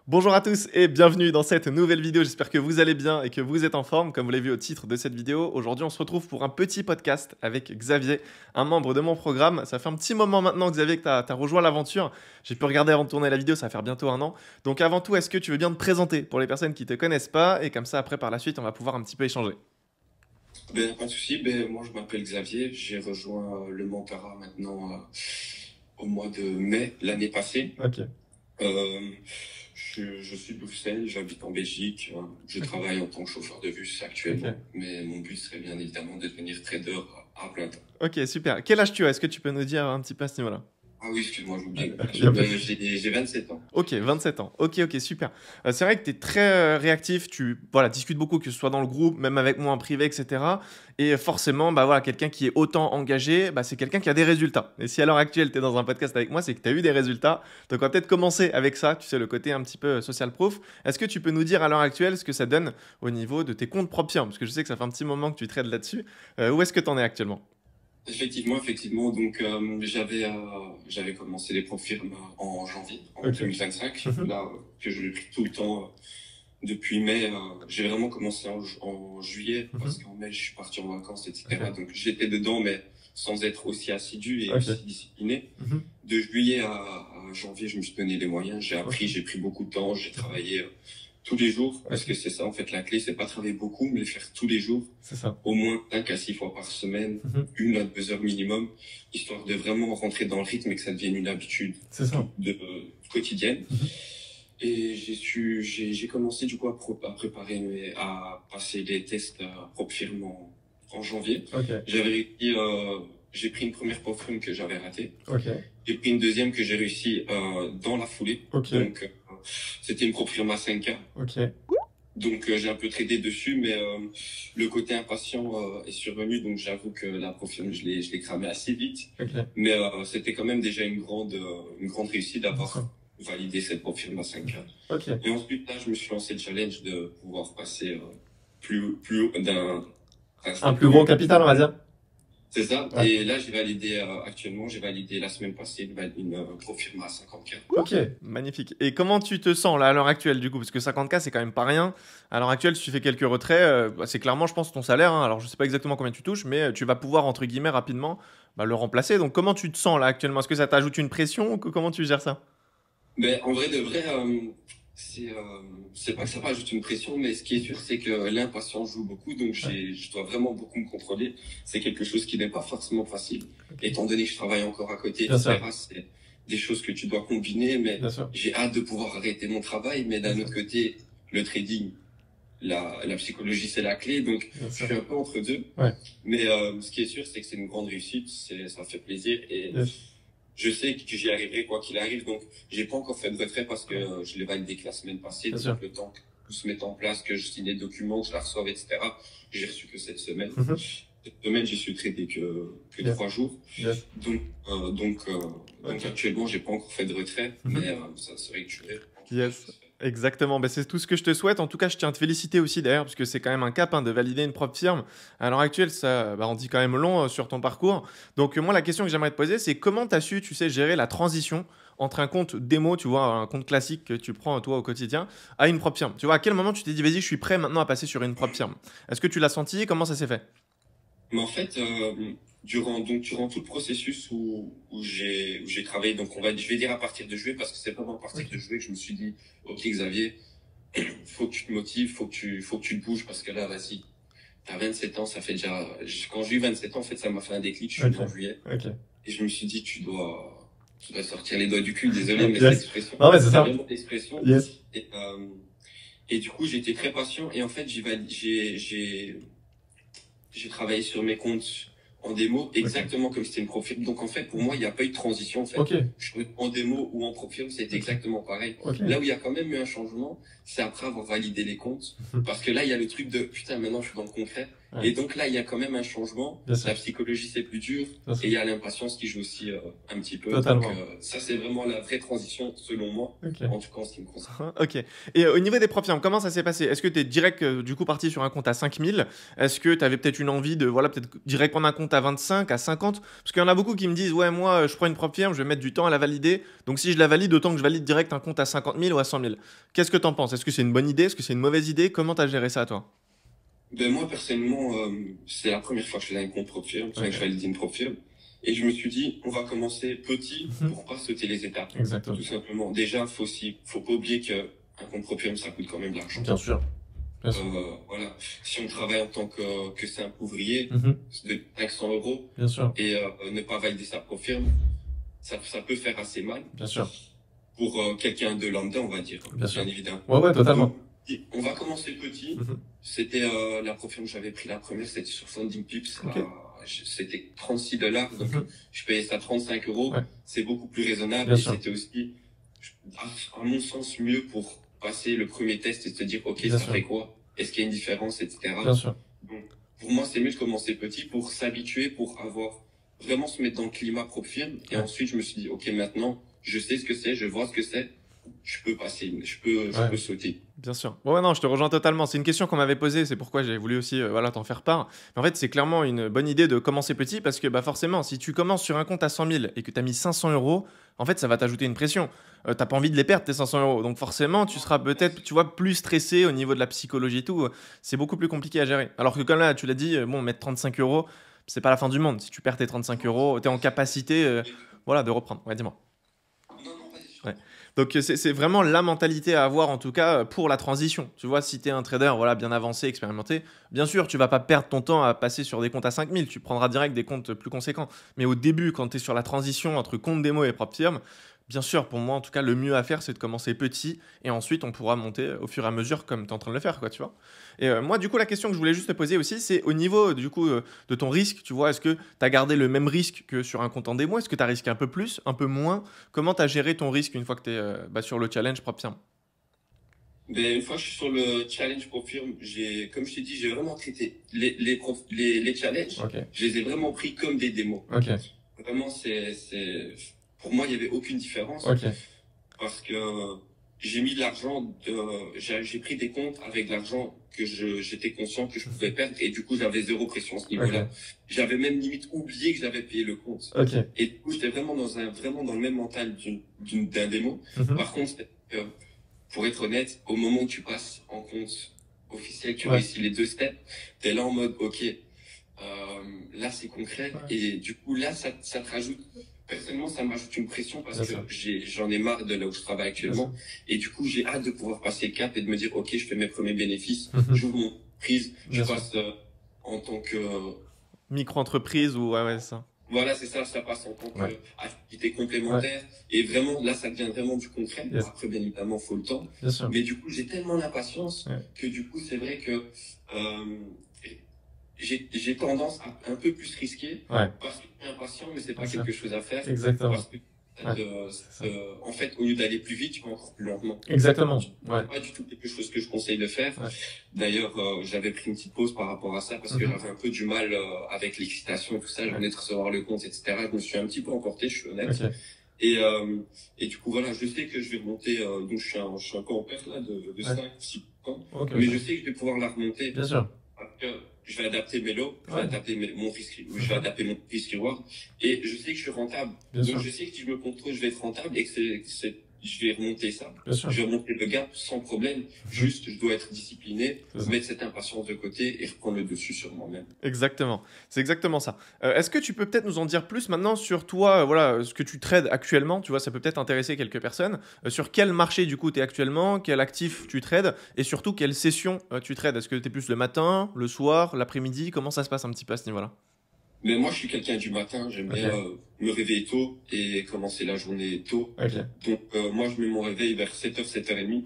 Bonjour à tous et bienvenue dans cette nouvelle vidéo, j'espère que vous allez bien et que vous êtes en forme. Comme vous l'avez vu au titre de cette vidéo, aujourd'hui on se retrouve pour un petit podcast avec Xavier, un membre de mon programme. Ça fait un petit moment maintenant Xavier que tu as rejoint l'aventure. J'ai pu regarder avant de tourner la vidéo, ça va faire bientôt un an. Donc avant tout, est-ce que tu veux bien te présenter pour les personnes qui ne te connaissent pas? Et comme ça après par la suite on va pouvoir un petit peu échanger. Pas de souci. Moi, je m'appelle Xavier. J'ai rejoint le Montara maintenant au mois de mai l'année passée. Ok. Euh, je suis Bruxelles, j'habite en Belgique. Je travaille en tant que chauffeur de bus actuellement. Ok. Mais mon but serait bien évidemment de devenir trader à plein temps. Ok, super. Quel âge tu as? Est-ce que tu peux nous dire un petit peu à ce niveau-là? Ah oui, excuse-moi, j'oublie. Y a pas de- J'ai 27 ans. Ok, 27 ans. Ok, super. C'est vrai que tu es très réactif, tu discutes beaucoup, que ce soit dans le groupe, même avec moi en privé, etc. Et forcément, quelqu'un qui est autant engagé, c'est quelqu'un qui a des résultats. Et si à l'heure actuelle, tu es dans un podcast avec moi, c'est que tu as eu des résultats. Donc on va peut-être commencer avec ça, tu sais, le côté un petit peu social proof. Est-ce que tu peux nous dire à l'heure actuelle ce que ça donne au niveau de tes comptes propres? Parce que je sais que ça fait un petit moment que tu trades là-dessus. Où est-ce que tu en es actuellement? Effectivement. Donc, j'avais commencé les profirmes en janvier, en Ok. 2025. Mhm. Là, que je l'ai pris tout le temps depuis mai. J'ai vraiment commencé en juillet, parce qu'en mai, je suis parti en vacances, etc. Ok. Donc, j'étais dedans, mais sans être aussi assidu et Ok. aussi discipliné. Mhm. De juillet à janvier, je me suis donné les moyens. J'ai appris, j'ai pris beaucoup de temps, j'ai travaillé tous les jours, parce que c'est ça, en fait, la clé, c'est pas travailler beaucoup, mais le faire tous les jours, C'est ça. au moins 5 à 6 fois par semaine, Mhm. 1 à 2 heures minimum, histoire de vraiment rentrer dans le rythme et que ça devienne une habitude C'est ça. quotidienne. Mhm. Et j'ai commencé du coup à préparer, à passer les tests à propre firme en janvier. Ok. J'ai pris une première propre firme que j'avais ratée. Ok. J'ai pris une deuxième que j'ai réussi dans la foulée. Ok. Donc, c'était une propre firme à 5K. Ok. Donc j'ai un peu tradé dessus, mais le côté impatient est survenu, donc j'avoue que la profirme, je l'ai cramé assez vite. Ok. Mais c'était quand même déjà une grande réussite d'avoir D'accord. validé cette profirme à 5K. Ok. Et ensuite, là, je me suis lancé le challenge de pouvoir passer plus haut Un plus gros capital, on va dire. C'est ça. Ouais. Et là, j'ai validé actuellement, j'ai validé la semaine passée une profirme à 50K. Ok, magnifique. Et comment tu te sens là à l'heure actuelle du coup? Parce que 50K c'est quand même pas rien. À l'heure actuelle, si tu fais quelques retraits, c'est clairement, je pense, ton salaire. Alors je sais pas exactement combien tu touches, mais tu vas pouvoir, entre guillemets, rapidement le remplacer. Donc comment tu te sens là actuellement? Est-ce que ça t'ajoute une pression ou comment tu gères ça? Mais en vrai de vrai, c'est pas que ça rajoute une pression, mais ce qui est sûr, c'est que l'impatience joue beaucoup, donc je dois vraiment beaucoup me contrôler. C'est quelque chose qui n'est pas forcément facile, étant donné que je travaille encore à côté, Bien sûr. etc. C'est des choses que tu dois combiner, mais Bien sûr. j'ai hâte de pouvoir arrêter mon travail, mais d'un autre côté, le trading, la psychologie, c'est la clé, donc Bien je sûr. suis un peu entre deux. Ouais. Mais ce qui est sûr, c'est que c'est une grande réussite, ça fait plaisir et Yes. je sais que j'y arriverai quoi qu'il arrive, donc j'ai pas encore fait de retrait parce que je l'ai validé que la semaine passée, Bien donc sûr. le temps que tout se mette en place, que je signe les documents, que je la reçoive, etc. J'ai reçu que cette semaine. Mhm. Cette semaine, j'y suis traité que Yes. 3 jours. Yes. Donc Ok. actuellement, j'ai pas encore fait de retrait, Mhm. mais ça serait que je vais. Yes. Exactement, c'est tout ce que je te souhaite. En tout cas, je tiens à te féliciter aussi d'ailleurs, parce que c'est quand même un cap de valider une propre firme. À l'heure actuelle, ça, on dit quand même long sur ton parcours. Donc moi, la question que j'aimerais te poser, c'est comment tu as su, tu sais, gérer la transition entre un compte démo, tu vois, un compte classique que tu prends toi au quotidien, à une propre firme. Tu vois, à quel moment tu t'es dit, vas-y, je suis prêt maintenant à passer sur une propre firme? Est-ce que tu l'as senti? Comment ça s'est fait? Mais en fait, durant tout le processus où j'ai travaillé, donc je vais dire à partir de juillet, parce que c'est vraiment à partir de juillet que je me suis dit, ok Xavier, faut que tu te motives, faut que tu te bouges, parce que là, vas-y, t'as 27 ans, ça fait déjà, quand j'ai eu 27 ans, en fait, ça m'a fait un déclic, je suis né en juillet, Ok. et je me suis dit, tu dois sortir les doigts du cul, désolé, mais Yes. cette expression. Non, mais c'est ça. Vraiment l'expression. Yes. Et du coup, j'ai été très patient, et en fait, j'ai travaillé sur mes comptes en démo exactement comme c'était une profil. Donc en fait, pour moi, il n'y a pas eu de transition. En fait, Ok. en démo ou en profil, c'était exactement pareil. Ok. Là où il y a quand même eu un changement, c'est après avoir validé les comptes. Parce que là, il y a le truc de putain, maintenant je suis dans le concret. Et donc là, il y a quand même un changement. Bien sûr. La psychologie, c'est plus dur. Bien sûr. Et il y a l'impatience qui joue aussi un petit peu. Totalement. Donc ça, c'est vraiment la vraie transition, selon moi. Ok. En tout cas, en ce qui me concerne. Ok. Et au niveau des profs, comment ça s'est passé? Est-ce que tu es direct du coup parti sur un compte à 5000? Est-ce que tu avais peut-être une envie de voilà peut-être direct prendre un compte à 25, à 50? Parce qu'il y en a beaucoup qui me disent ouais moi je prends une prop firme, je vais mettre du temps à la valider. Donc si je la valide, autant que je valide direct un compte à 50 000 ou à 100 000. Qu'est-ce que tu en penses? Est-ce que c'est une bonne idée? Est-ce que c'est une mauvaise idée? Comment tu as géré ça toi? Ben moi, personnellement, c'est la première fois que je faisais un compte prop firme, que je valide une prop firme. Et je me suis dit, on va commencer petit pour pas sauter les étapes. Exactement. Tout simplement. Déjà, faut pas oublier que un compte prop firme, ça coûte quand même de l'argent. Bien sûr. Bien sûr. Voilà. Si on travaille en tant que simple ouvrier, de 500 euros, Bien sûr. et ne pas valider sa prop firme, ça peut faire assez mal. Bien sûr. Pour quelqu'un de lambda, on va dire. Bien sûr. Évidemment. Ouais, totalement. Donc, on va commencer petit. C'était la prop firme que j'avais pris la première, c'était sur Funding Pips. Okay. C'était $36. Donc, je payais ça 35 euros. Ouais. C'est beaucoup plus raisonnable. Bien et sûr. c'était aussi, à mon sens, mieux pour passer le premier test et se dire, OK, Bien ça sûr. fait quoi? Est-ce qu'il y a une différence, etc. Bien sûr. Donc, pour moi, c'est mieux de commencer petit pour s'habituer, pour vraiment se mettre dans le climat prop firme. Et ensuite, je me suis dit, OK, maintenant, je sais ce que c'est, je vois ce que c'est. Je peux passer, je peux sauter. Bien sûr. Ouais, non, je te rejoins totalement. C'est une question qu'on m'avait posée, c'est pourquoi j'ai voulu aussi voilà, t'en faire part. Mais en fait, c'est clairement une bonne idée de commencer petit parce que bah, forcément, si tu commences sur un compte à 100 000 et que tu as mis 500 euros, en fait, ça va t'ajouter une pression. T'as pas envie de les perdre, tes 500 euros. Donc forcément, tu seras peut-être, tu vois, plus stressé au niveau de la psychologie et tout. C'est beaucoup plus compliqué à gérer. Alors que comme là, tu l'as dit, bon, mettre 35 euros, c'est pas la fin du monde. Si tu perds tes 35 euros, tu es en capacité voilà, de reprendre. Ouais, dis-moi. Ouais. Donc c'est vraiment la mentalité à avoir en tout cas pour la transition. Tu vois, si tu es un trader voilà, bien avancé, expérimenté, bien sûr, tu vas pas perdre ton temps à passer sur des comptes à 5000, tu prendras direct des comptes plus conséquents. Mais au début, quand tu es sur la transition entre compte démo et propre firme, bien sûr, pour moi en tout cas, le mieux à faire, c'est de commencer petit et ensuite on pourra monter au fur et à mesure comme tu es en train de le faire, quoi, tu vois. Et moi, du coup, la question que je voulais juste te poser aussi, c'est au niveau du coup de ton risque, tu vois, est-ce que tu as gardé le même risque que sur un compte en démo? Est-ce que tu as risqué un peu plus, un peu moins? Comment tu as géré ton risque une fois que tu es sur le challenge propre firme? Ben, une fois que je suis sur le challenge prop firme, comme je t'ai dit, j'ai vraiment traité les challenges. Je les ai vraiment pris comme des démos. Vraiment, pour moi, il n'y avait aucune différence. Parce que j'ai mis de l'argent, j'ai pris des comptes avec de l'argent que j'étais conscient que je pouvais perdre et du coup j'avais zéro pression à ce niveau-là. J'avais même limite oublié que j'avais payé le compte. Et du coup j'étais vraiment dans le même mental d'un démo. Par contre, pour être honnête, au moment où tu passes en compte officiel, tu réussis les 2 steps, t'es là en mode ok, là c'est concret et du coup là ça te rajoute. Personnellement, ça m'ajoute une pression parce que j'en ai marre de là où je travaille actuellement. Et du coup, j'ai hâte de pouvoir passer le cap et de me dire, OK, je fais mes premiers bénéfices, j'ouvre mon entreprise, je passe en tant que... micro-entreprise ou... Ouais, ça. Voilà, c'est ça, ça passe en tant qu'activité complémentaire. Et vraiment, là, ça devient vraiment du concret. Après, bien évidemment, il faut le temps. Mais du coup, j'ai tellement d'impatience que du coup, c'est vrai que... j'ai tendance à un peu plus risquer parce que je suis impatient, mais c'est pas quelque chose à faire. Exactement. Parce que, en fait, au lieu d'aller plus vite, tu vas encore plus lentement. Exactement. C'est pas du tout quelque chose que je conseille de faire. D'ailleurs, j'avais pris une petite pause par rapport à ça parce que j'avais un peu du mal avec l'excitation et tout ça. Je venais de recevoir le compte, etc. Je me suis un petit peu emporté, je suis honnête. Et du coup, voilà, je sais que je vais remonter, donc je suis encore en perte là de 5-6 ans. Mais je sais que je vais pouvoir la remonter. Bien sûr. Parce que je vais adapter mes lots, je vais adapter mon risque reward, et je sais que je suis rentable. Donc je sais que si je me contrôle, je vais être rentable et que je vais remonter ça. Je vais remonter le gap sans problème. Juste, je dois être discipliné, mettre cette impatience de côté et reprendre le dessus sur moi-même. Exactement. C'est exactement ça. Est-ce que tu peux peut-être nous en dire plus maintenant sur toi, voilà, ce que tu trades actuellement? Tu vois, ça peut peut-être intéresser quelques personnes. Sur quel marché, du coup, tu es actuellement? Quel actif tu trades? Et surtout, quelle session tu trades? Est-ce que tu es plus le matin, le soir, l'après-midi? Comment ça se passe un petit peu à ce niveau-là? Mais moi, je suis quelqu'un du matin. J'aime bien me réveiller tôt et commencer la journée tôt. Donc, moi, je mets mon réveil vers 7h, 7h30.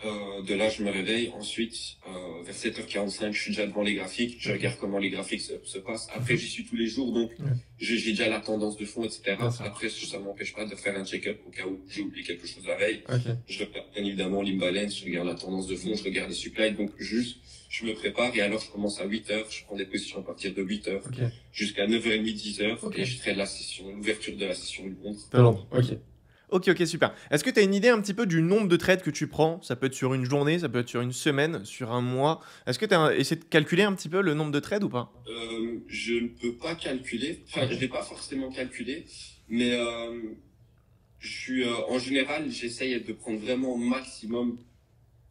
De là, je me réveille. Ensuite, vers 7h45, je suis déjà devant les graphiques. Je regarde comment les graphiques se passent. Après, j'y suis tous les jours, donc j'ai déjà la tendance de fond, etc. Après, ça m'empêche pas de faire un check-up au cas où j'ai oublié quelque chose la veille. Je regarde bien évidemment l'imbalance, je regarde la tendance de fond, je regarde les supplies. Donc, juste, je me prépare et alors je commence à 8h. Je prends des positions à partir de 8h jusqu'à 9h30, 10h. Et je trade la session, l'ouverture de la session du Londres. Ok, super. Est-ce que tu as une idée un petit peu du nombre de trades que tu prends? Ça peut être sur une journée, ça peut être sur une semaine, sur un mois. Est-ce que tu as essayé de calculer un petit peu le nombre de trades ou pas? Je ne peux pas calculer. Enfin, je l'ai pas forcément calculé, mais en général, j'essaye de prendre vraiment au maximum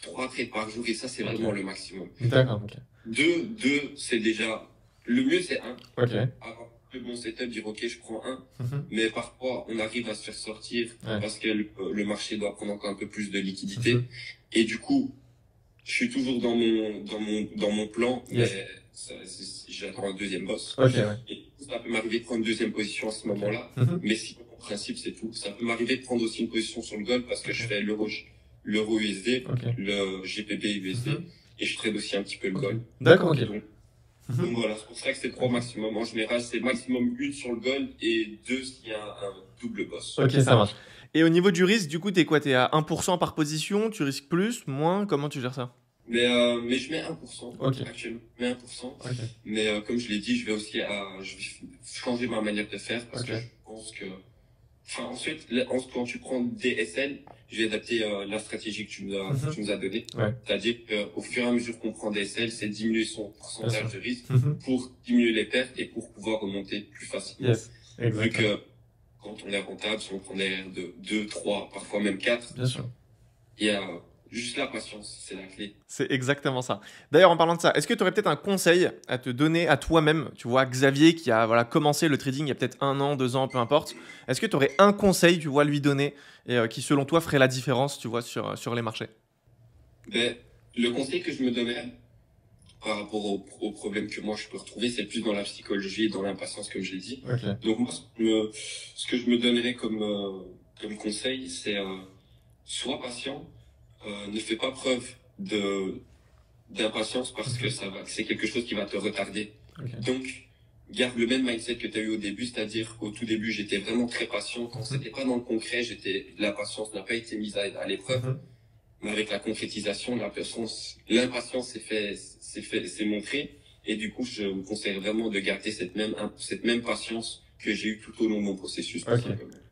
3 trades par jour et ça, c'est vraiment le maximum. D'accord, ok. 2, c'est déjà... Le mieux, c'est 1. Avoir le bon setup, dire ok, je prends 1. Mais parfois, on arrive à se faire sortir parce que le marché doit prendre encore un peu plus de liquidité. Et du coup, je suis toujours dans mon plan, mais j'attends un deuxième boss. Et ça peut m'arriver de prendre une deuxième position à ce moment-là. Mais si, en principe, c'est tout. Ça peut m'arriver de prendre aussi une position sur le gold parce que je fais l'euro USD, le GPB USD, et je trade aussi un petit peu le gold. D'accord, ok. Donc voilà, c'est pour ça que c'est 3 maximum. En général, c'est maximum 1 sur le gold et 2 s'il y a un double boss. Ok, ça marche. Et au niveau du risque, du coup, t'es quoi? T'es à 1% par position? Tu risques plus, moins? Comment tu gères ça? Mais je mets 1% actuellement. Je mets 1%. Mais comme je l'ai dit, je vais changer ma manière de faire parce que je pense que... Enfin, ensuite, quand tu prends des SL, je vais adapter la stratégie que tu nous as donnée. C'est-à-dire qu'au fur et à mesure qu'on prend des SL, c'est diminuer son pourcentage de risque pour diminuer les pertes et pour pouvoir remonter plus facilement. Vu que quand on est rentable, si on prend des R de 2, 3, parfois même 4, il y a juste la patience, c'est la clé. C'est exactement ça. D'ailleurs, en parlant de ça, est-ce que tu aurais peut-être un conseil à te donner à toi-même? Tu vois, Xavier qui a commencé le trading il y a peut-être 1 an, 2 ans, peu importe. Est-ce que tu aurais un conseil, tu vois, à lui donner et qui, selon toi, ferait la différence, tu vois, sur les marchés? Le conseil que je me donnerais par rapport aux problèmes que moi je peux retrouver, c'est plus dans la psychologie et dans l'impatience, comme je l'ai dit. Donc moi, ce que je me donnerais comme conseil, c'est sois patient, ne fais pas preuve d'impatience parce que c'est quelque chose qui va te retarder. Donc, garde le même mindset que tu as eu au début, c'est-à-dire qu'au tout début, j'étais vraiment très patient. Quand c'était pas dans le concret, la patience n'a pas été mise à l'épreuve. Mais avec la concrétisation, l'impatience s'est montrée. Et du coup, je me conseille vraiment de garder cette même patience que j'ai eue tout au long de mon processus.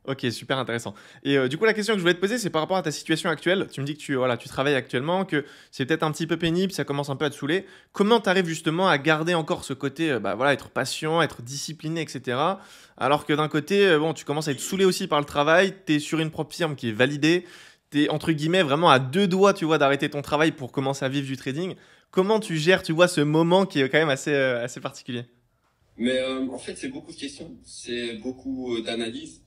Ok, super intéressant. Et du coup, la question que je voulais te poser, c'est par rapport à ta situation actuelle. Tu me dis que tu travailles actuellement, que c'est peut-être un petit peu pénible, ça commence un peu à te saouler. Comment tu arrives justement à garder encore ce côté, être patient, être discipliné, etc. Alors que d'un côté, tu commences à être saoulé aussi par le travail, tu es sur une propre firme qui est validée, tu es entre guillemets vraiment à 2 doigts, tu vois, d'arrêter ton travail pour commencer à vivre du trading. Comment tu gères, tu vois, ce moment qui est quand même assez particulier? Mais en fait, c'est beaucoup de questions, c'est beaucoup d'analyses.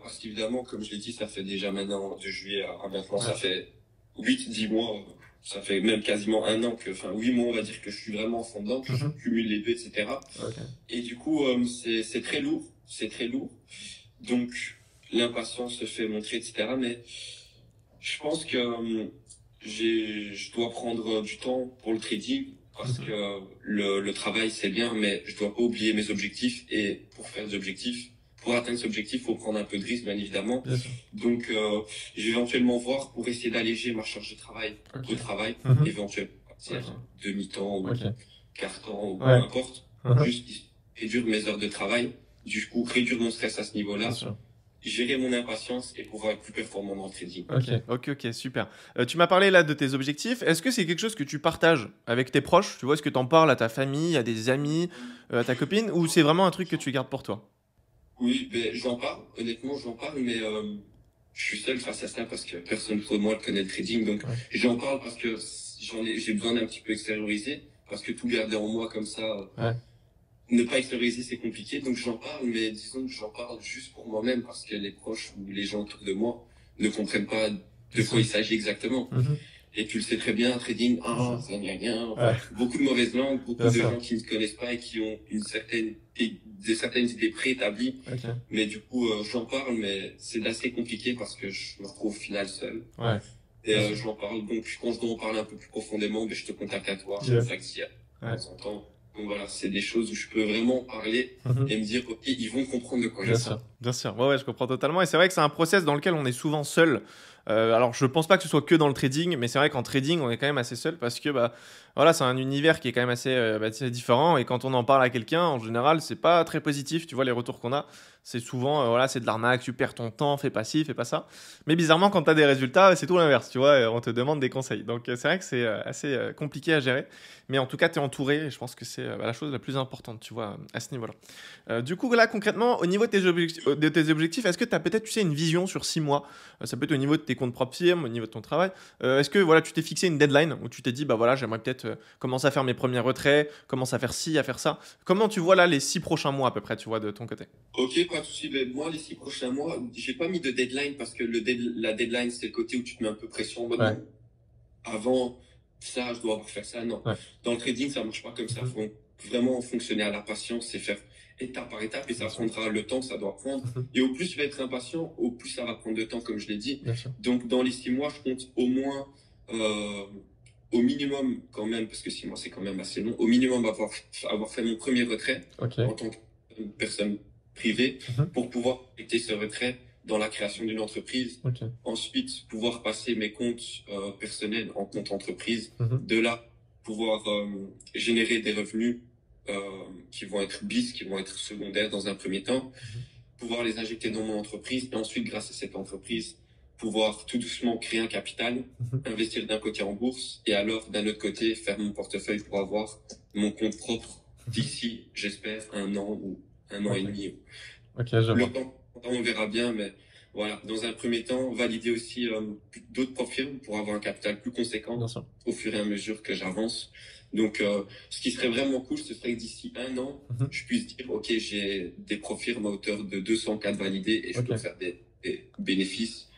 Parce qu'évidemment, comme je l'ai dit, ça fait déjà maintenant de juillet à maintenant, ça fait 8-10 mois, ça fait même quasiment 1 an 8 mois, on va dire que je suis vraiment en fond dedans, que je cumule les deux, etc. Et du coup, c'est très lourd, Donc, l'impatience se fait montrer, etc. Mais je pense que je dois prendre du temps pour le trading parce que le travail, c'est bien, mais je dois pas oublier mes objectifs et pour atteindre cet objectif, il faut prendre un peu de risque, bien évidemment. Donc, je vais éventuellement voir pour essayer d'alléger ma charge de travail au travail, éventuellement, demi-temps ou quart-temps ou peu importe, juste réduire mes heures de travail, du coup, réduire mon stress à ce niveau-là, gérer mon impatience et pouvoir être plus performant dans le trading. Ok, super. Tu m'as parlé là de tes objectifs. Est-ce que c'est quelque chose que tu partages avec tes proches? Tu vois, est-ce que tu en parles à ta famille, à des amis, à ta copine, ou c'est vraiment un truc que tu gardes pour toi? Oui, j'en parle, honnêtement, mais je suis seul face à ça parce que personne autour de moi connaît le trading, donc j'en parle parce que j'ai besoin d'un petit peu extérioriser, parce que tout garder en moi comme ça, ne pas extérioriser c'est compliqué, donc j'en parle, mais disons que j'en parle juste pour moi-même parce que les proches ou les gens autour de moi ne comprennent pas de quoi il s'agit exactement. Et tu le sais très bien, trading, ça n'y a rien. Beaucoup de mauvaises langues, beaucoup de gens qui ne connaissent pas et qui ont certaines idées préétablies. Mais du coup, j'en parle, mais c'est assez compliqué parce que je me retrouve au final seul. Et j'en parle, donc quand je dois en parler un peu plus profondément, ben, je te contacte à toi, Yeah. de temps en temps. Donc voilà, c'est des choses où je peux vraiment parler et me dire, ok, ils vont comprendre de quoi je Bien parle. sûr, bien sûr. Ouais, ouais, je comprends totalement. Et c'est vrai que c'est un process dans lequel on est souvent seul. Alors, je pense pas que ce soit que dans le trading, mais c'est vrai qu'en trading, on est quand même assez seul parce que bah, voilà, c'est un univers qui est quand même assez assez différent. Et quand on en parle à quelqu'un, en général, c'est pas très positif. Tu vois, les retours qu'on a, c'est souvent, voilà, c'est de l'arnaque, tu perds ton temps, fais pas ci, fais pas ça. Mais bizarrement, quand tu as des résultats, c'est tout l'inverse. Tu vois, on te demande des conseils. Donc, c'est vrai que c'est assez compliqué à gérer. Mais en tout cas, tu es entouré. Et je pense que c'est la chose la plus importante, tu vois, à ce niveau-là. Du coup, là, concrètement, au niveau de tes objectifs, est-ce que tu as peut-être, tu sais, une vision sur 6 mois? Ça peut être au niveau de tes comptes propres firmes, au niveau de ton travail. Est-ce que voilà, tu t'es fixé une deadline où tu t'es dit, bah voilà, j'aimerais peut-être commencer à faire mes premiers retraits, commencer à faire ci, à faire ça. Comment tu vois là les 6 prochains mois à peu près, tu vois, de ton côté? Ok, pas de souci. Ben, moi, les 6 prochains mois, j'ai pas mis de deadline parce que la deadline, c'est le côté où tu te mets un peu pression. Bon, Ouais. non, avant ça, je dois avoir fait ça. Non. Ouais. Dans le trading, ça marche pas comme ça. Faut vraiment fonctionner à la patience et faire étape par étape et ça prendra le temps que ça doit prendre. Et au plus tu vas être impatient, au plus ça va prendre de temps, comme je l'ai dit. Bien sûr. Donc, dans les 6 mois, je compte au moins, au minimum quand même, parce que 6 mois, c'est quand même assez long, au minimum avoir fait mon premier retrait Ok. en tant que personne privée Mhm. pour pouvoir effectuer ce retrait dans la création d'une entreprise. Ok. Ensuite, pouvoir passer mes comptes personnels en compte entreprise. Mhm. De là, pouvoir générer des revenus qui vont être bis, qui vont être secondaires dans un premier temps. Pouvoir les injecter dans mon entreprise et ensuite, grâce à cette entreprise, pouvoir tout doucement créer un capital, investir d'un côté en bourse et alors d'un autre côté faire mon portefeuille pour avoir mon compte propre d'ici, j'espère, 1 an ou 1 an et demi. Ok, je Le vois. temps, on verra bien, mais voilà. Dans un premier temps, valider aussi d'autres profils pour avoir un capital plus conséquent Bien sûr. au fur et à mesure que j'avance. Donc, ce qui serait vraiment cool, ce serait que d'ici 1 an, je puisse dire, ok, j'ai des profils à hauteur de 200K de validés et je peux faire des bénéfices,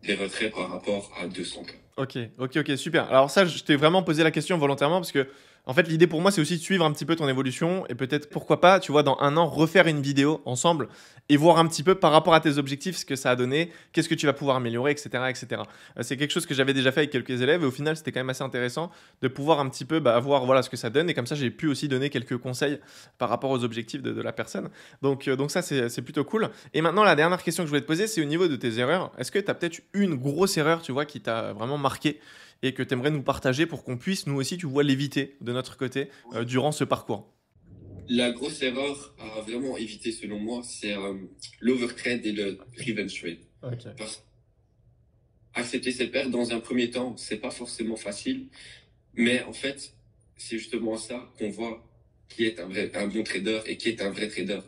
des retraits par rapport à 200K. Ok, super. Alors ça, je t'ai vraiment posé la question volontairement parce que, en fait, l'idée pour moi, c'est aussi de suivre un petit peu ton évolution et peut-être, pourquoi pas, tu vois, dans 1 an, refaire une vidéo ensemble et voir un petit peu par rapport à tes objectifs ce que ça a donné, qu'est-ce que tu vas pouvoir améliorer, etc., etc. C'est quelque chose que j'avais déjà fait avec quelques élèves et au final, c'était quand même assez intéressant de pouvoir un petit peu voir voilà, ce que ça donne et comme ça, j'ai pu aussi donner quelques conseils par rapport aux objectifs de la personne. Donc ça, c'est plutôt cool. Et maintenant, la dernière question que je voulais te poser, c'est au niveau de tes erreurs. Est-ce que tu as peut-être une grosse erreur, tu vois, qui t'a vraiment marqué et que tu aimerais nous partager pour qu'on puisse, nous aussi, tu vois, l'éviter de notre côté durant ce parcours? La grosse erreur à vraiment éviter, selon moi, c'est l'overtrade et le revenge trade. Parce accepter ses pertes dans un premier temps, c'est pas forcément facile, mais en fait, c'est justement ça qu'on voit qui est un bon trader et qui est un vrai trader.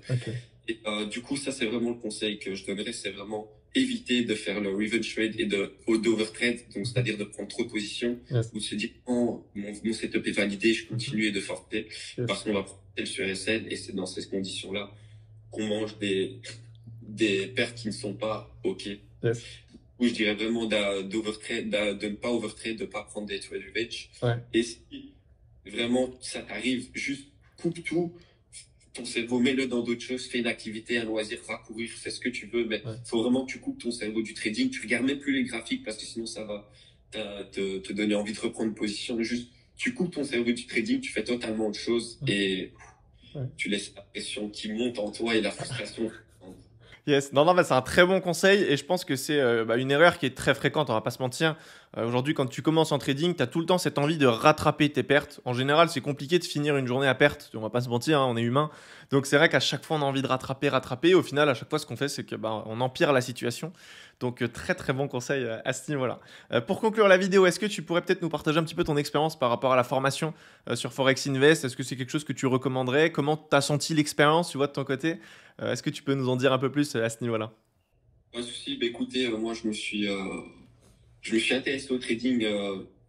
Et du coup, ça, c'est vraiment le conseil que je donnerais, c'est vraiment éviter de faire le revenge trade et d'overtrade, donc c'est-à-dire de prendre trop de positions ou de se dire, oh, mon setup est validé, je continue de forcer parce qu'on va prendre tel sur SL et c'est dans ces conditions-là qu'on mange des pertes qui ne sont pas OK. Où je dirais vraiment d'overtrade, de ne pas overtrade, de ne pas prendre des trade revenge. Et si vraiment ça t'arrive, juste coupe tout, ton cerveau, mets-le dans d'autres choses, fais une activité, un loisir, va courir, fais ce que tu veux, mais faut vraiment que tu coupes ton cerveau du trading. Tu regardes même plus les graphiques parce que sinon ça va te donner envie de reprendre une position. Juste, tu coupes ton cerveau du trading, tu fais totalement autre chose et tu laisses la pression qui monte en toi et la frustration. Yes, non, c'est un très bon conseil et je pense que c'est une erreur qui est très fréquente, on va pas se mentir. Aujourd'hui, quand tu commences en trading, tu as tout le temps cette envie de rattraper tes pertes. En général, c'est compliqué de finir une journée à perte, on va pas se mentir, hein, on est humain. Donc c'est vrai qu'à chaque fois, on a envie de rattraper. Au final, à chaque fois, ce qu'on fait, c'est que on empire la situation. Donc très très bon conseil à ce niveau-là. Pour conclure la vidéo, est-ce que tu pourrais peut-être nous partager un petit peu ton expérience par rapport à la formation sur Forex Invest? Est-ce que c'est quelque chose que tu recommanderais? Comment tu as senti l'expérience, tu vois, de ton côté? Est-ce que tu peux nous en dire un peu plus à ce niveau-là? Pas de souci. Bah, écoutez, moi, je me suis intéressé au trading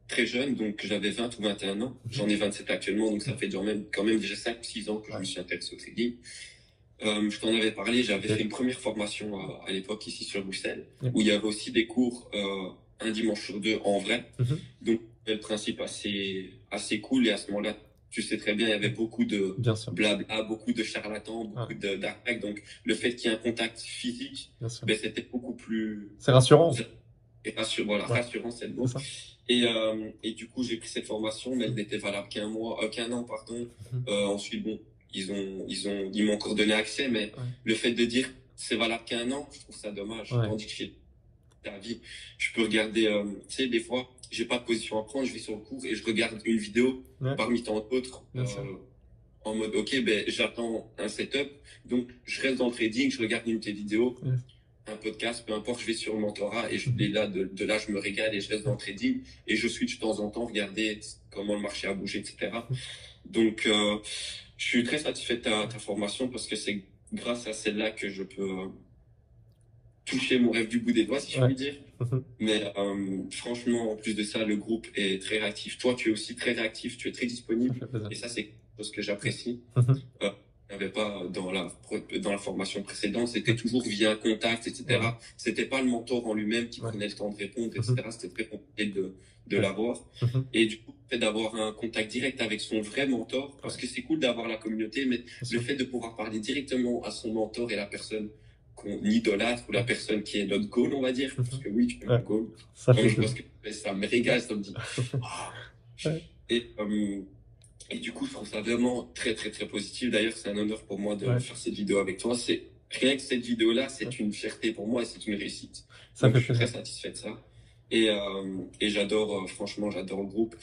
très jeune, donc j'avais 20 ou 21 ans. J'en ai 27 actuellement, donc ça fait quand même déjà 5-6 ans que je me suis intéressé au trading. Je t'en avais parlé, j'avais fait une première formation à l'époque ici sur Bruxelles, où il y avait aussi des cours un dimanche sur deux en vrai. Donc, le principe assez cool, et à ce moment-là, tu sais très bien, il y avait beaucoup de blabla, beaucoup de charlatans, beaucoup d'arnaques. Donc, le fait qu'il y ait un contact physique, ben, c'était beaucoup plus... C'est rassurant. Et voilà, Ouais, rassurant, c'est le c'est mot. ça. Et du coup, j'ai pris cette formation, mais elle n'était valable qu'un an, pardon. Mhm. Ensuite, bon, ils m'ont encore donné accès, mais Ouais, le fait de dire c'est valable qu'un an, je trouve ça dommage. ouais, Tandis que chez ta vie, je peux regarder, tu sais, des fois, j'ai pas de position à prendre, je vais sur le cours et je regarde une vidéo ouais, parmi tant d'autres, bien sûr. en mode, ok, ben, j'attends un setup, donc je reste dans le trading, je regarde une de tes vidéos, Yes. un podcast, peu importe, je vais sur le mentorat Mhm. et là, de là, je me régale et je reste dans le trading et je switch de temps en temps, regarder comment le marché a bougé, etc. Donc, je suis très satisfait de ta formation parce que c'est grâce à celle-là que je peux toucher mon rêve du bout des doigts, si je Ouais. puis dire. Mhm. Mais franchement, en plus de ça, le groupe est très réactif. Toi, tu es aussi très réactif, tu es très Ça disponible. fait plaisir. Et ça, c'est quelque chose que j'apprécie. Mhm. Il n'y avait pas dans la formation précédente, c'était toujours via un contact, Ouais, etc. C'était pas le mentor en lui-même qui ouais. prenait le temps de répondre, Mhm. etc. C'était très compliqué de Ouais. l'avoir. Mhm. Et du coup, le fait d'avoir un contact direct avec son vrai mentor, parce Ouais, que c'est cool d'avoir la communauté, mais bien le sûr. fait de pouvoir parler directement à son mentor et la personne qu'on idolâtre ou la Ouais. personne qui est notre goal, on va dire, parce Mhm. que oui, tu es Ouais, mon goal. ça Quand fait je vois plaisir. ce que tu fais, ça me régale, ça me dit, ah. Ouais, Et, et du coup, je trouve ça vraiment très, très, très positif. D'ailleurs, c'est un honneur pour moi de ouais, faire cette vidéo avec toi. C'est rien que cette vidéo-là, ouais. c'est une fierté pour moi et c'est une réussite. Ça Donc, fait je suis très plaisir. satisfait de ça. Et j'adore, franchement, j'adore le groupe.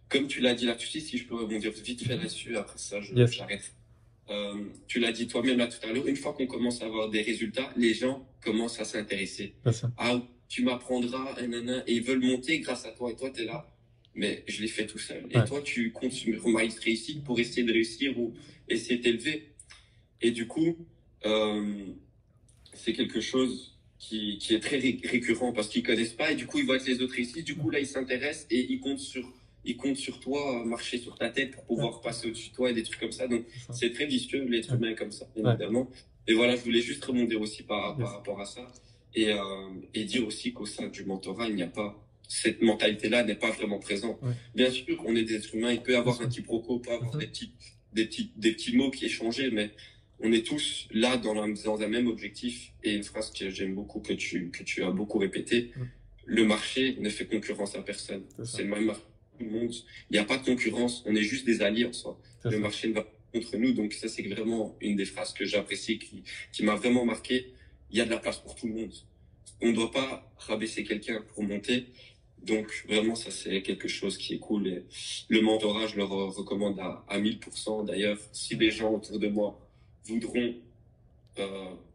Comme tu l'as dit là, tu sais, si je peux rebondir vite fait là-dessus, après ça, Yes. j'arrête. Tu l'as dit toi-même là tout à l'heure, une fois qu'on commence à avoir des résultats, les gens commencent à s'intéresser. Bien sûr. Ah, tu m'apprendras, et ils veulent monter grâce à toi, et toi, tu es là. Mais je l'ai fait tout seul. Et Ouais, toi, tu comptes sur My Réussite pour essayer de réussir ou essayer d'élever. Et du coup, euh, c'est quelque chose qui est très récurrent parce qu'ils connaissent pas et du coup, ils voient que les autres réussissent. Du coup, là, ils s'intéressent et ils comptent sur toi, marcher sur ta tête pour ouais, pouvoir passer au-dessus de toi et des trucs comme ça. Donc, c'est ça. c'est très vicieux, l'être Ouais, humain est comme ça, bien ouais, évidemment. Et voilà, je voulais juste rebondir aussi par yes. rapport à ça et dire aussi qu'au sein du mentorat, il n'y a pas cette mentalité-là n'est pas vraiment présente. Ouais, Bien sûr, on est des êtres humains, il peut y bien avoir un sûr. quiproquo, il peut y avoir Mhm. des petits mots qui échangent, mais on est tous là dans un même objectif. Et une phrase que j'aime beaucoup, que tu as beaucoup répété, Mhm. le marché ne fait concurrence à personne. C'est ça. C'est le même marché pour tout le monde. Il n'y a pas de concurrence, on est juste des alliés en soi. C'est Le ça. marché ne va pas contre nous, donc ça c'est vraiment une des phrases que j'apprécie, qui m'a vraiment marqué. Il y a de la place pour tout le monde. On ne doit pas rabaisser quelqu'un pour monter. Donc vraiment ça c'est quelque chose qui est cool et le mentorat je le recommande à 1000%. D'ailleurs si des gens autour de moi voudront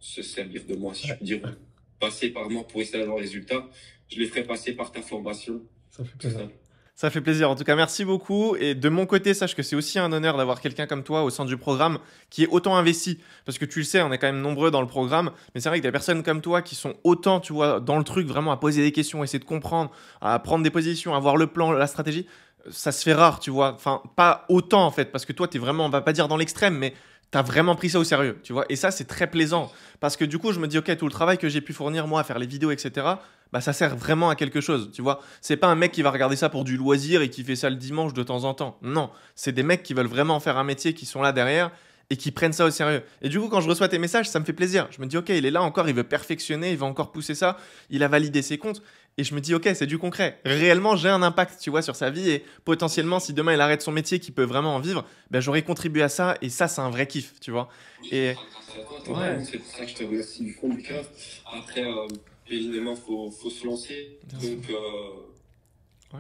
se servir de moi si je Ouais, puis dire, passer par moi pour essayer d'avoir le résultat, je les ferai passer par ta formation, ça fait tout plaisir. ça. Ça fait plaisir. En tout cas, merci beaucoup. Et de mon côté, sache que c'est aussi un honneur d'avoir quelqu'un comme toi au sein du programme qui est autant investi. Parce que tu le sais, on est quand même nombreux dans le programme. Mais c'est vrai que des personnes comme toi qui sont autant, tu vois, dans le truc, vraiment à poser des questions, essayer de comprendre, à prendre des positions, à voir le plan, la stratégie, ça se fait rare, tu vois. Enfin, pas autant en fait. Parce que toi, t'es vraiment, on va pas dire dans l'extrême, mais t'as vraiment pris ça au sérieux, tu vois. Et ça, c'est très plaisant. Parce que du coup, je me dis, ok, tout le travail que j'ai pu fournir moi à faire les vidéos, etc., bah ça sert vraiment à quelque chose, tu vois. C'est pas un mec qui va regarder ça pour du loisir et qui fait ça le dimanche de temps en temps. Non, c'est des mecs qui veulent vraiment faire un métier, qui sont là derrière et qui prennent ça au sérieux. Et du coup, quand je reçois tes messages, ça me fait plaisir. Je me dis, ok, il est là encore, il veut perfectionner, il va encore pousser ça, il a validé ses comptes. Et je me dis, ok, c'est du concret. Réellement, j'ai un impact, tu vois, sur sa vie. Et potentiellement, si demain il arrête son métier, qu'il peut vraiment en vivre, ben, j'aurais contribué à ça. Et ça, c'est un vrai kiff, tu vois. Oui, Et grâce à toi, ouais, totalement. C'est pour ça que je te remercie du fond du cœur. Après, évidemment, faut se lancer. bien sûr. Donc,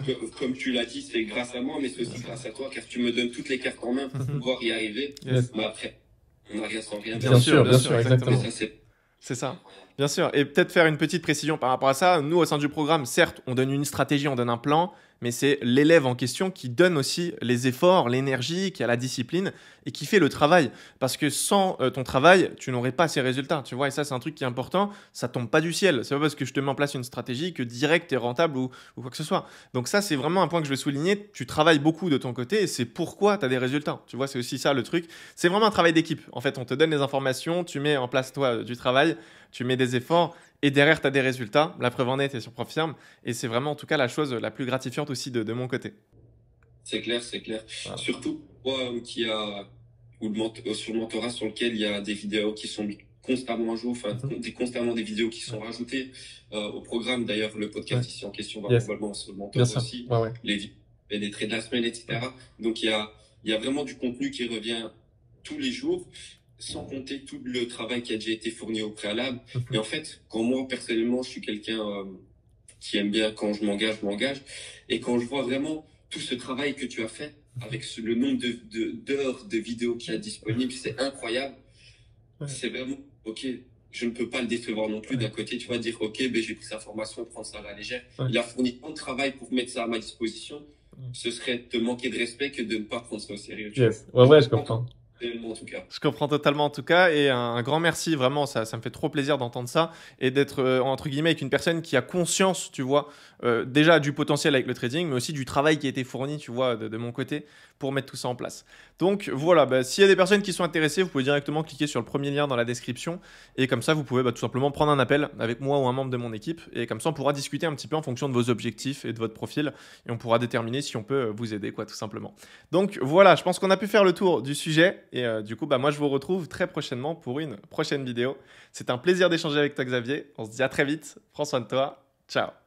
Ouais. comme tu l'as dit, c'est grâce à moi, mais c'est aussi grâce à toi, car tu me donnes toutes les cartes en main pour pouvoir y arriver. Yes. Mais après, on n'a rien sans rien. Bien sûr, Mais exactement. ça, c'est C'est ça. Bien sûr. Et peut-être faire une petite précision par rapport à ça. Nous, au sein du programme, certes, on donne une stratégie, on donne un plan, mais c'est l'élève en question qui donne aussi les efforts, l'énergie, qui a la discipline et qui fait le travail. Parce que sans ton travail, tu n'aurais pas ces résultats. Tu vois, et ça, c'est un truc qui est important. Ça tombe pas du ciel. C'est pas parce que je te mets en place une stratégie que direct t'es rentable ou quoi que ce soit. Donc ça, c'est vraiment un point que je vais souligner. Tu travailles beaucoup de ton côté et c'est pourquoi tu as des résultats. Tu vois, c'est aussi ça le truc. C'est vraiment un travail d'équipe. En fait, on te donne les informations, tu mets en place toi du travail, tu mets des efforts et derrière, tu as des résultats. La preuve en est, tu es sur Profirme. Et c'est vraiment, en tout cas, la chose la plus gratifiante aussi de mon côté. clair, c'est clair. Voilà. Surtout, toi, sur le mentorat sur lequel il y a des vidéos qui sont constamment à jour, enfin, constamment des vidéos qui sont rajoutées au programme. D'ailleurs, le podcast ici en question va probablement se mentor aussi, les vidéos des traits de la semaine, etc. Donc, il y a vraiment du contenu qui revient tous les jours, sans compter tout le travail qui a déjà été fourni au préalable. Et en fait, quand moi, personnellement, je suis quelqu'un qui aime bien, quand je m'engage. Et quand je vois vraiment tout ce travail que tu as fait, avec le nombre d'heures de vidéos qu'il y a disponibles, c'est incroyable. C'est vraiment, ok, je ne peux pas le décevoir non plus. D'un côté, tu vas dire, ok, ben, j'ai pris sa formation, prendre ça à la légère. Il a fourni tant de travail pour mettre ça à ma disposition. Ce serait te manquer de respect que de ne pas prendre ça au sérieux. Ouais, je comprends. En tout cas. Je comprends totalement en tout cas, et un grand merci, vraiment, ça me fait trop plaisir d'entendre ça, et d'être entre guillemets avec une personne qui a conscience, tu vois, déjà du potentiel avec le trading, mais aussi du travail qui a été fourni, tu vois, de mon côté, pour mettre tout ça en place. Donc voilà, bah, s'il y a des personnes qui sont intéressées, vous pouvez directement cliquer sur le premier lien dans la description, et comme ça vous pouvez tout simplement prendre un appel avec moi ou un membre de mon équipe, et comme ça on pourra discuter un petit peu en fonction de vos objectifs et de votre profil, et on pourra déterminer si on peut vous aider, quoi, tout simplement. Donc voilà, je pense qu'on a pu faire le tour du sujet, et du coup, bah, moi je vous retrouve très prochainement pour une prochaine vidéo. C'est un plaisir d'échanger avec toi, Xavier. On se dit à très vite. Prends soin de toi. Ciao.